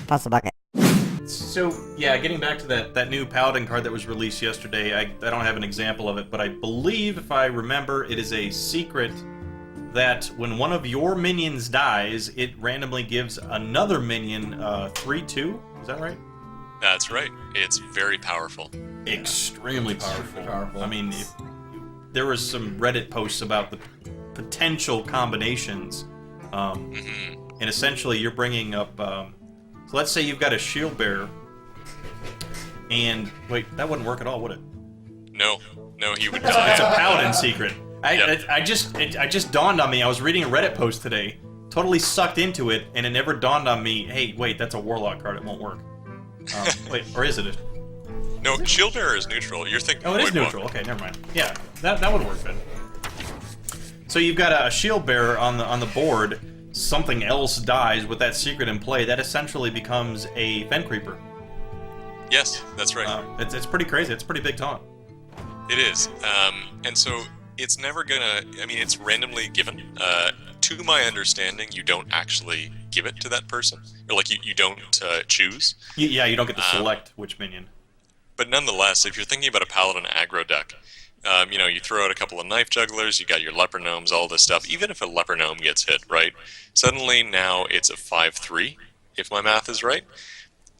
Puzzle Bukkit. So, yeah, getting back to that new Paladin card that was released yesterday, I don't have an example of it, but I believe, if I remember, it is a secret that when one of your minions dies, it randomly gives another minion 3/2. Is that right? That's right. It's very powerful. Extremely powerful. I mean, there was some Reddit posts about the potential combinations, and essentially you're bringing up... so let's say you've got a shield bearer, and... Wait, that wouldn't work at all, would it? No, he would die. It's a Paladin secret. I just dawned on me. I was reading a Reddit post today, totally sucked into it, and it never dawned on me, hey, wait, that's a Warlock card, it won't work. Wait, or is it? No, shield bearer is neutral. You're thinking... Oh, it is neutral. Okay, never mind. Yeah, that would work then. So you've got a shield bearer on the board, something else dies with that secret in play, that essentially becomes a Fen Creeper. Yes, that's right. It's pretty crazy. It's a pretty big taunt. It is. And so it's never gonna... I mean, it's randomly given. To my understanding, you don't actually give it to that person. Or, like, you don't choose. Yeah, you don't get to select which minion. But nonetheless, if you're thinking about a Paladin aggro deck, you throw out a couple of Knife Jugglers, you got your Leper Gnomes, all this stuff. Even if a Leper Gnome gets hit, right? Suddenly now it's a 5/3, if my math is right.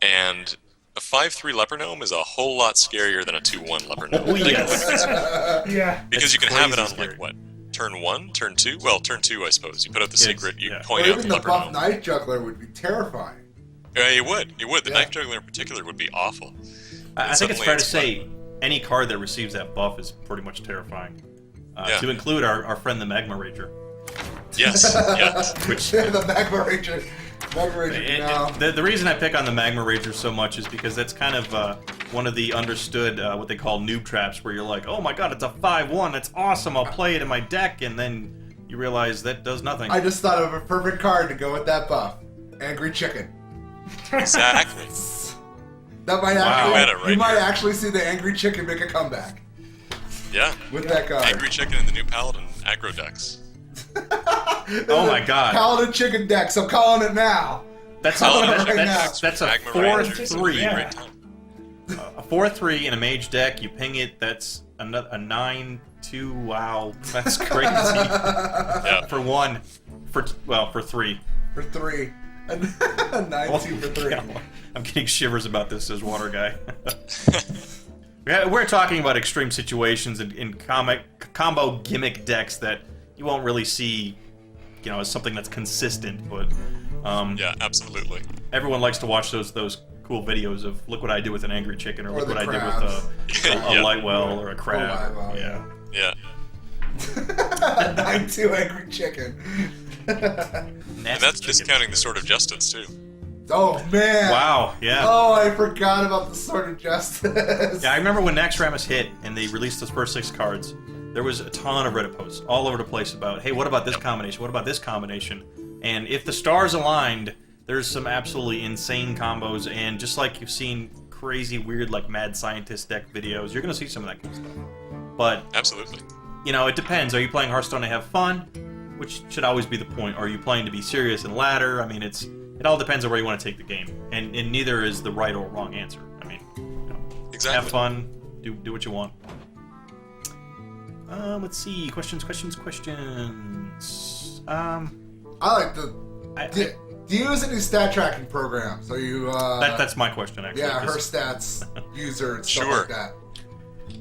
And a 5/3 Leper Gnome is a whole lot scarier than a 2/1 Leper Gnome. Oh, yes. Yeah. Because you can have it on, scary. like, what? Turn 1? Turn 2? Well, turn 2, I suppose. You put out the secret, you yeah. point out Even the the Leper buff Gnome. Knife Juggler would be terrifying. It would. The Yeah. Knife Juggler in particular would be awful. I think it's Suddenly fair to say any card that receives that buff is pretty much terrifying. Yeah. To include our friend the Magma Rager. Yes, yes. Which, The Magma Ranger. Magma Ranger, no. the reason I pick on the Magma Rager so much is because that's kind of one of the understood, what they call noob traps, where you're like, oh my god, it's a 5/1, that's awesome, I'll play it in my deck, and then you realize that does nothing. I just thought of a perfect card to go with that buff. Angry Chicken. Exactly. That might Wow. actually, Right you might here. actually see the Angry Chicken make a comeback Yeah. with that card. Angry Chicken in the new Paladin aggro decks. Oh my god. Paladin Chicken decks, I'm calling it now. That's Paladin right Chicken now. decks that's with a Magma 4/3. Rangers would be a great time. A 4/3 in a mage deck, you ping it, that's a 9/2, wow, that's crazy. Yeah. For one, for 3. For 3. A 9/2 for 3. Yeah, I'm getting shivers about this as water guy. We're talking about extreme situations in combo gimmick decks that you won't really see, as something that's consistent. But Yeah, absolutely. everyone likes to watch those cool videos of look what I did with an angry chicken, or Or look the what I did crabs. with a Yeah. light well or a crab. light well, yeah. Yeah. 9/2 Angry Chicken. And that's discounting the Sword of Justice, too. Oh, man. Wow. Yeah. Oh, I forgot about the Sword of Justice. Yeah, I remember when Naxxramas hit and they released those first 6 cards, there was a ton of Reddit posts all over the place about, hey, what about this combination? What about this combination? And if the stars aligned, there's some absolutely insane combos, and just like you've seen crazy, weird, like mad scientist deck videos, you're going to see some of that cool stuff. But, Absolutely. it depends. Are you playing Hearthstone to have fun? Which should always be the point. Or are you playing to be serious and ladder? I mean, it all depends on where you want to take the game. And neither is the right or wrong answer. I mean, Exactly. have fun, do what you want. Let's see. Questions. I like the... Do you use any stat tracking programs? Are you... That's my question, actually. yeah, 'cause- her stats user and stuff Sure. like that.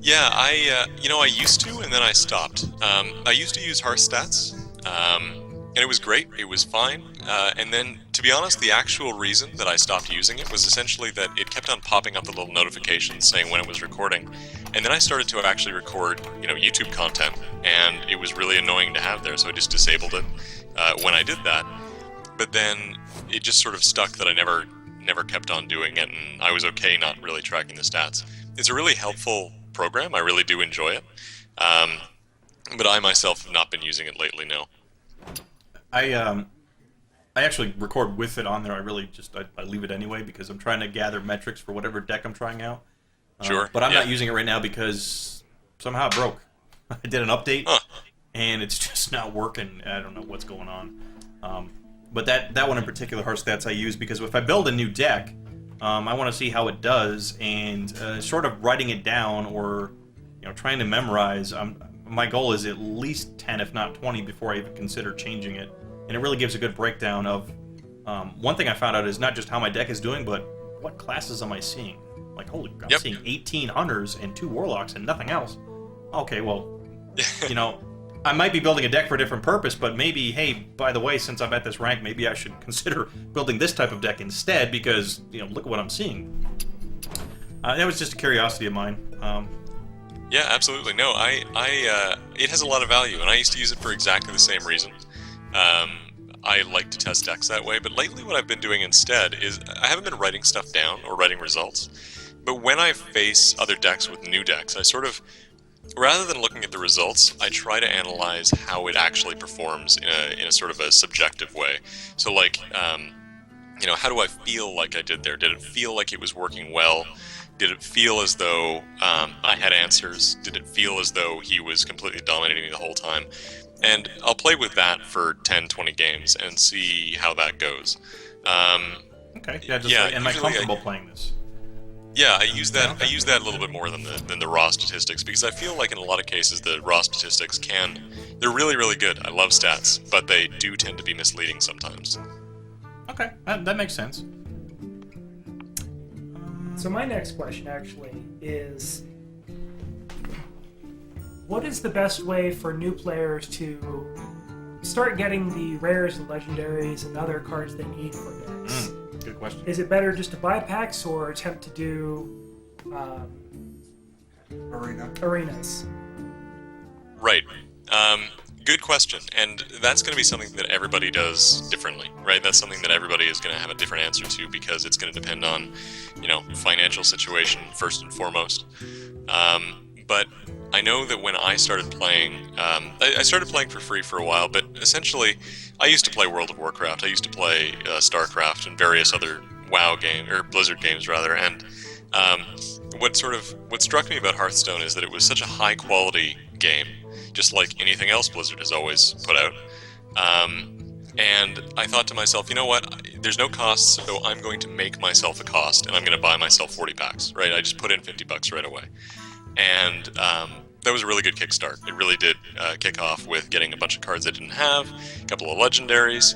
Yeah, I used to, and then I stopped. I used to use Hearthstats, and it was great. It was fine. And then, to be honest, the actual reason that I stopped using it was essentially that it kept on popping up the little notifications saying when it was recording. And then I started to actually record, YouTube content, and it was really annoying to have there, so I just disabled it when I did that. But then it just sort of stuck that I never kept on doing it, and I was okay not really tracking the stats. It's a really helpful program. I really do enjoy it. But I myself have not been using it lately, no. I actually record with it on there. I really I leave it anyway because I'm trying to gather metrics for whatever deck I'm trying out. Sure. But I'm yeah. not using it right now because somehow it broke. I did an update, Huh. and it's just not working. I don't know what's going on. But that one in particular, Hearthstats, I use because if I build a new deck, I want to see how it does, and sort of writing it down or trying to memorize. My goal is at least 10, if not 20, before I even consider changing it. And it really gives a good breakdown of one thing I found out is not just how my deck is doing, but what classes am I seeing? Like, holy, I'm seeing 18 hunters and 2 warlocks and nothing else. Okay, well, I might be building a deck for a different purpose, but maybe, hey, by the way, since I'm at this rank, maybe I should consider building this type of deck instead because, look at what I'm seeing. That was just a curiosity of mine. Yeah, absolutely. No, it has a lot of value, and I used to use it for exactly the same reason. I like to test decks that way, but lately what I've been doing instead is I haven't been writing stuff down or writing results, but when I face other decks with new decks, I sort of, rather than looking at the results, I try to analyze how it actually performs in a sort of a subjective way. So like, how do I feel like I did there? Did it feel like it was working well? Did it feel as though I had answers? Did it feel as though he was completely dominating me the whole time? And I'll play with that for 10, 20 games and see how that goes. Okay. Yeah, am I comfortable playing this? Yeah, I use that. I use that a little bit more than the raw statistics because I feel like in a lot of cases the raw statistics they're really, really good. I love stats, but they do tend to be misleading sometimes. Okay, that makes sense. So my next question actually is, what is the best way for new players to start getting the rares and legendaries and other cards they need for decks? Good question. Is it better just to buy packs or attempt to do arenas? Right. Good question. And that's going to be something that everybody does differently, right? That's something that everybody is going to have a different answer to because it's going to depend on, financial situation first and foremost. But I know that when I started playing, I started playing for free for a while, but essentially I used to play World of Warcraft. I used to play StarCraft and various other WoW games, or Blizzard games rather, and what struck me about Hearthstone is that it was such a high quality game, just like anything else Blizzard has always put out. And I thought to myself, you know what, there's no cost, so I'm going to make myself a cost, and I'm going to buy myself 40 packs, right? I just put in $50 right away. And that was a really good kickstart. It really did kick off with getting a bunch of cards I didn't have, a couple of legendaries.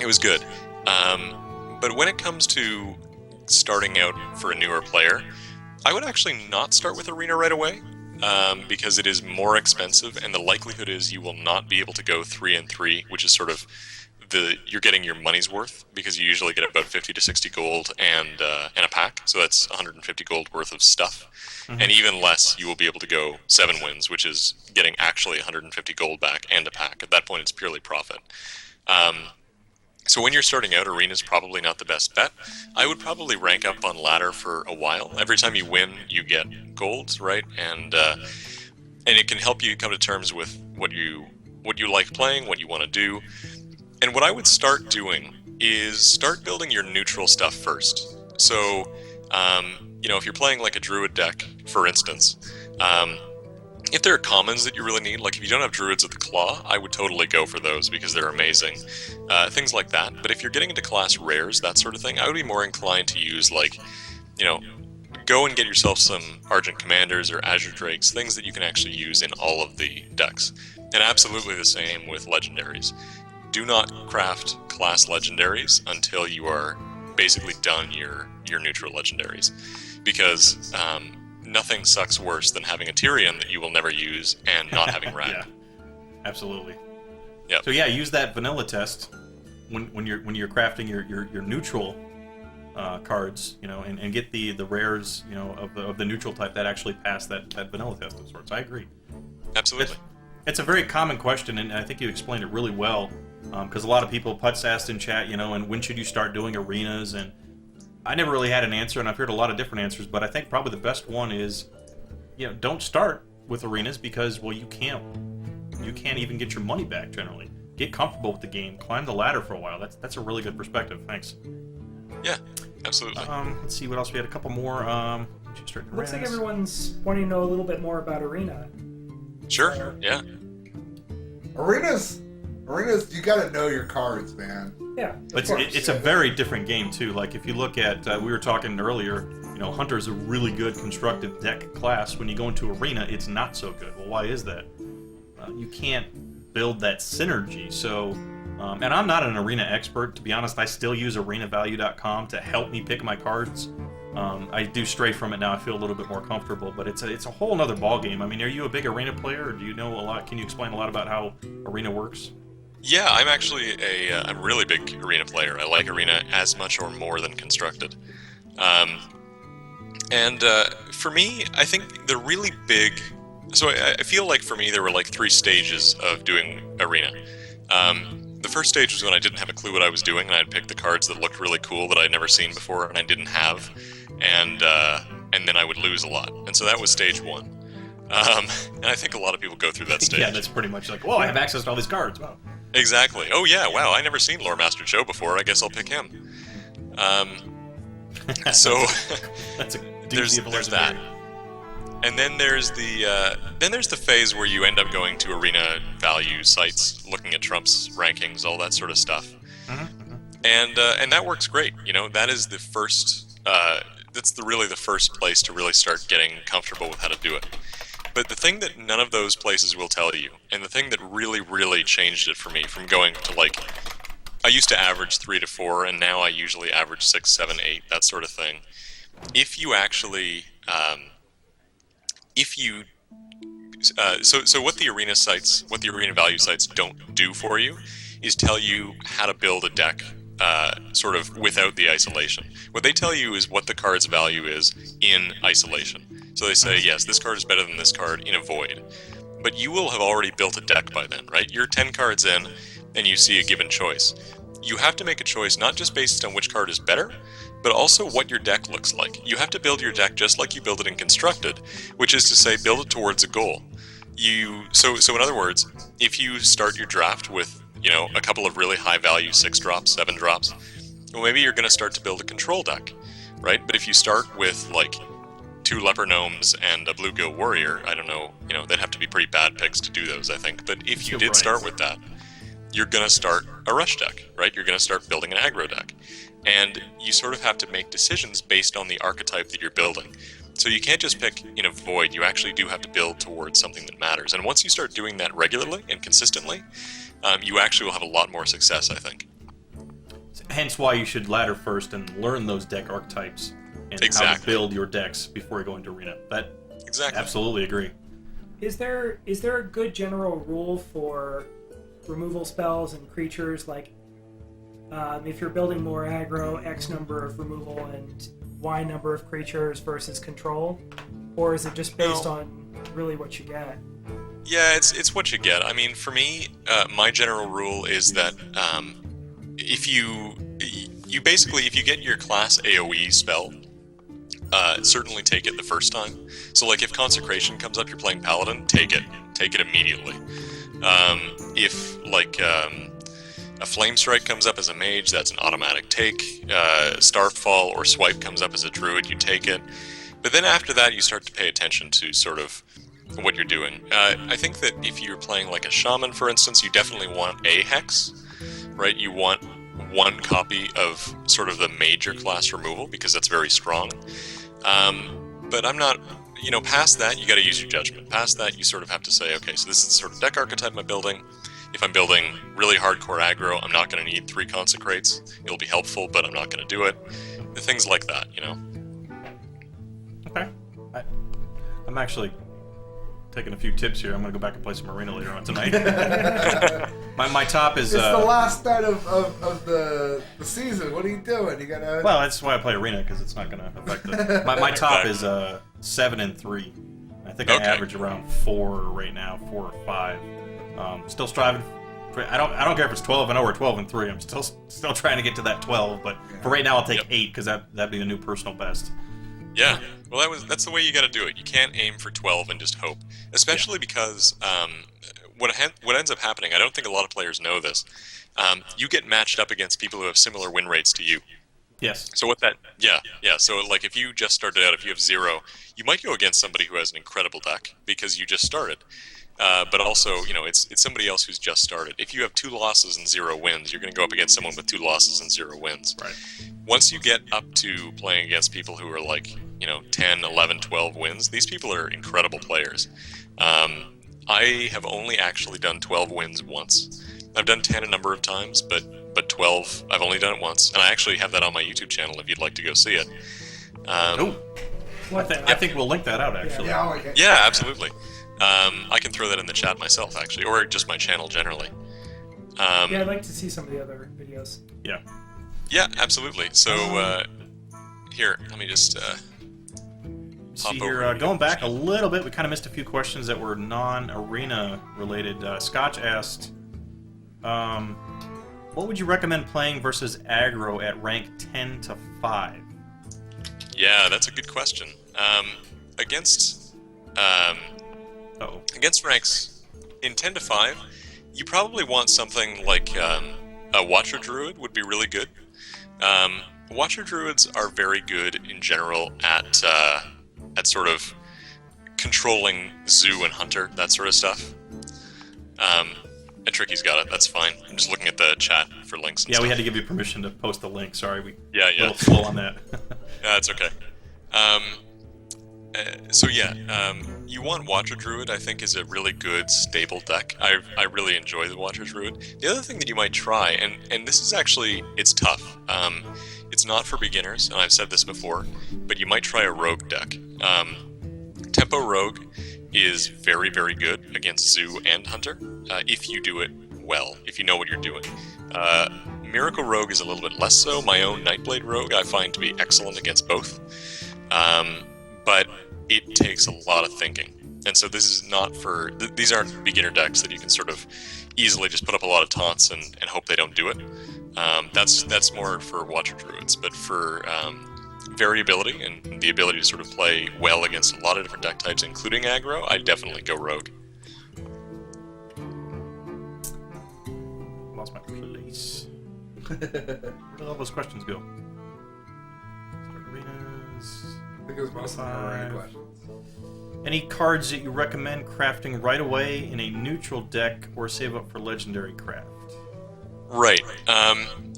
It was good. But when it comes to starting out for a newer player, I would actually not start with Arena right away, because it is more expensive, and the likelihood is you will not be able to go 3 and 3, which is sort of you're getting your money's worth, because you usually get about 50 to 60 gold and a pack, so that's 150 gold worth of stuff. Mm-hmm. And even less, you will be able to go 7 wins, which is getting actually 150 gold back and a pack. At that point, it's purely profit. So when you're starting out, Arena's probably not the best bet. I would probably rank up on ladder for a while. Every time you win, you get gold, right? And it can help you come to terms with what you like playing, what you want to do. And what I would start doing is start building your neutral stuff first. So, if you're playing like a druid deck, for instance, if there are commons that you really need, like if you don't have druids of the claw, I would totally go for those because they're amazing. Things like that. But if you're getting into class rares, that sort of thing, I would be more inclined to use go and get yourself some Argent Commanders or Azure Drakes, things that you can actually use in all of the decks. And absolutely the same with legendaries. Do not craft class legendaries until you are basically done your neutral legendaries, because nothing sucks worse than having a Tyrion that you will never use and not having Rad. Yeah, absolutely. Yeah. So yeah, use that vanilla test when you're crafting your neutral cards, and get the rares, of the neutral type that actually pass that vanilla test of sorts. I agree. Absolutely. It's a very common question, and I think you explained it really well. Because a lot of people, Putz asked in chat, and when should you start doing arenas? And I never really had an answer, and I've heard a lot of different answers, but I think probably the best one is, don't start with arenas because, well, you can't even get your money back generally. Get comfortable with the game, climb the ladder for a while. That's a really good perspective. Thanks. Yeah, absolutely. Let's see what else we had. A couple more. Looks like everyone's wanting to know a little bit more about Arena. Sure. Yeah. Arenas Arenas, you gotta know your cards, man. Yeah. But it's a very different game too. Like if you look at, we were talking earlier, Hunter's a really good constructed deck class. When you go into Arena, it's not so good. Well, why is that? You can't build that synergy. So, and I'm not an Arena expert, to be honest. I still use ArenaValue.com to help me pick my cards. I do stray from it now. I feel a little bit more comfortable, but it's a whole nother ball game. I mean, are you a big Arena player, or do you know a lot? Can you explain a lot about how Arena works? Yeah, I'm actually I'm a really big Arena player. I like Arena as much or more than Constructed. For me, I think the really big... So I feel like for me there were like 3 stages of doing Arena. The first stage was when I didn't have a clue what I was doing, and I'd pick the cards that looked really cool that I'd never seen before and I didn't have, and then I would lose a lot. And so that was stage 1. And I think a lot of people go through that stage. Yeah, that's pretty much like, whoa, I have access to all these cards. Wow. Exactly. Oh yeah, wow, I never seen Lore Master Joe before. I guess I'll pick him. So that's a there's that. And then there's the phase where you end up going to Arena value sites, looking at Trump's rankings, all that sort of stuff. And that works great. That is the first. That's really the first place to really start getting comfortable with how to do it. But the thing that none of those places will tell you, and the thing that really, really changed it for me from going to I used to average 3 to 4, and now I usually average 6, 7, 8, that sort of thing. If you actually, so what the Arena sites, what the Arena value sites don't do for you, is tell you how to build a deck, sort of without the isolation. What they tell you is what the card's value is in isolation. So they say, yes, this card is better than this card in a void. But you will have already built a deck by then, right? You're 10 cards in, and you see a given choice. You have to make a choice not just based on which card is better, but also what your deck looks like. You have to build your deck just like you build it in Constructed, which is to say, build it towards a goal. So in other words, if you start your draft with, a couple of really high value 6 drops, 7 drops, well, maybe you're going to start to build a control deck, right? But if you start with 2 Leper Gnomes and a Bluegill Warrior, I don't know, they'd have to be pretty bad picks to do those, I think. But if you did start with that, you're going to start a rush deck, right? You're going to start building an aggro deck. And you sort of have to make decisions based on the archetype that you're building. So you can't just pick in a void, you actually do have to build towards something that matters. And once you start doing that regularly and consistently, you actually will have a lot more success, I think. Hence why you should ladder first and learn those deck archetypes and how to build your decks before you go into Arena. That absolutely agree. Is there a good general rule for removal spells and creatures? If you're building more aggro, X number of removal and Y number of creatures versus control? Or is it just based on really what you get? Yeah, it's what you get. I mean, for me, my general rule is that if you basically get your class AoE spell, certainly take it the first time. So if Consecration comes up, you're playing Paladin, take it immediately. If a Flame Strike comes up as a mage, that's an automatic take. Starfall or Swipe comes up as a druid, you take it. But then after that, you start to pay attention to sort of what you're doing. I think that if you're playing a Shaman, for instance, you definitely want a Hex, right? You want 1 copy of sort of the major class removal, because that's very strong. But I'm not... past that, you got to use your judgment. Past that, you sort of have to say, okay, so this is the sort of deck archetype I'm building. If I'm building really hardcore aggro, I'm not going to need 3 Consecrates. It'll be helpful, but I'm not going to do it. Things like that, Okay. I'm actually taking a few tips here. I'm going to go back and play some Arena later on tonight. my top is... It's the last night of the season. What are you doing? You gotta... Well, that's why I play Arena, because it's not going to affect it. My top is 7 and 3. I think I average around 4 right now, 4 or 5. Still striving. I don't care if it's 12 and 0 or 12 and 3. I'm still trying to get to that 12. But for right now, I'll take 8 because that'd be the new personal best. Yeah. Well, that's the way you got to do it. You can't aim for 12 and just hope, especially because what ends up happening. I don't think a lot of players know this. You get matched up against people who have similar win rates to you. Yes. So So if you just started out, if you have 0, you might go against somebody who has an incredible deck because you just started. but also, you know, it's somebody else who's just started. If you have 2 losses and 0 wins, you're going to go up against someone with 2 losses and 0 wins. Right. Once you get up to playing against people who are like, you know, 10, 11, 12 wins, these people are incredible players. I have only actually done 12 wins once. I've done 10 a number of times, but 12, I've only done it once. And I actually have that on my YouTube channel if you'd like to go see it. I think we'll link that out, actually. Yeah, I like it. Yeah, absolutely. I can throw that in the chat myself, actually, or just my channel generally. Yeah, I'd like to see some of the other videos. Yeah. Yeah, absolutely. So, here, let me just See here, going back a little bit, we kind of missed a few questions that were non-arena related. Scotch asked, what would you recommend playing versus aggro at rank 10 to 5? Yeah, that's a good question. Against ranks in 10 to 5, you probably want something like a Watcher Druid would be really good. Watcher Druids are very good in general at sort of controlling Zoo and Hunter, that sort of stuff. And Tricky's got it, that's fine. I'm just looking at the chat for links and stuff. We had to give you permission to post the link, sorry. We Yeah. a little slow on that. Yeah, it's okay. You want Watcher Druid, I think, is a really good, stable deck. I really enjoy the Watcher Druid. The other thing that you might try, and this is actually, it's tough. It's not for beginners, and I've said this before, but you might try a Rogue deck. Tempo Rogue is very, very good against Zoo and Hunter, if you do it well, if you know what you're doing. Miracle Rogue is a little bit less so. My own Nightblade Rogue I find to be excellent against both. But it takes a lot of thinking. And so this is not for... these aren't beginner decks that you can sort of easily just put up a lot of taunts and hope they don't do it. That's more for Watcher Druids. But for variability and the ability to sort of play well against a lot of different deck types, including aggro, I'd definitely go Rogue. Lost my place. Where did all those questions go? Arenas. I think it was most of the right questions. Any cards that you recommend crafting right away in a neutral deck or save up for legendary craft? Right.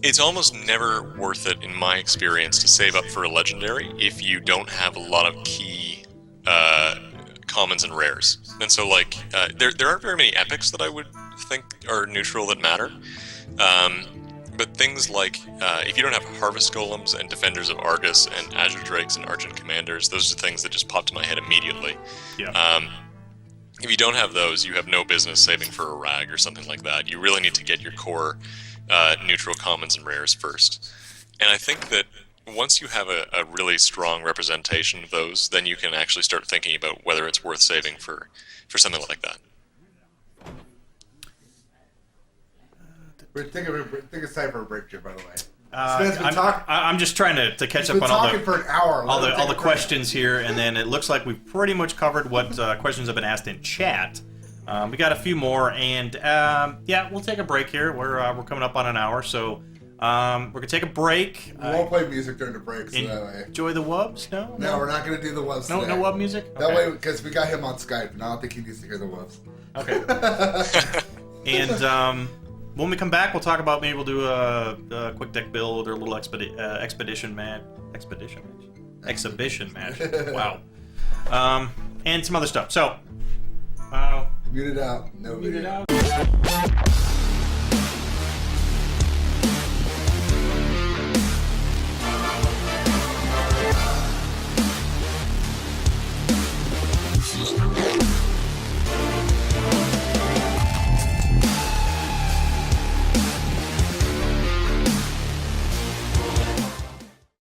It's almost never worth it, in my experience, to save up for a legendary if you don't have a lot of key commons and rares. And so, like, there aren't very many epics that I would think are neutral that matter. But things like, if you don't have Harvest Golems and Defenders of Argus and Azure Drakes and Argent Commanders, those are things that just popped to my head immediately. Yeah. If you don't have those, you have no business saving for a Rag or something like that. You really need to get your core neutral commons and rares first. And I think that once you have a really strong representation of those, then you can actually start thinking about whether it's worth saving for something like that. I think it's time for a break, Jim, by the way. I'm just trying to catch up on all the questions here, and then it looks like we've pretty much covered what questions have been asked in chat. We got a few more, and we'll take a break here. We're coming up on an hour, so we're gonna take a break. We won't play music during the break, so that way. Enjoy the wubs? No, we're not gonna do the wubs. No wub music. That way, because we got him on Skype, and I don't think he needs to hear the wubs. Okay. And when we come back, we'll talk about maybe we'll do a quick deck build or a little exhibition match. Wow. And some other stuff. So. Mute it out. No mute video. it out.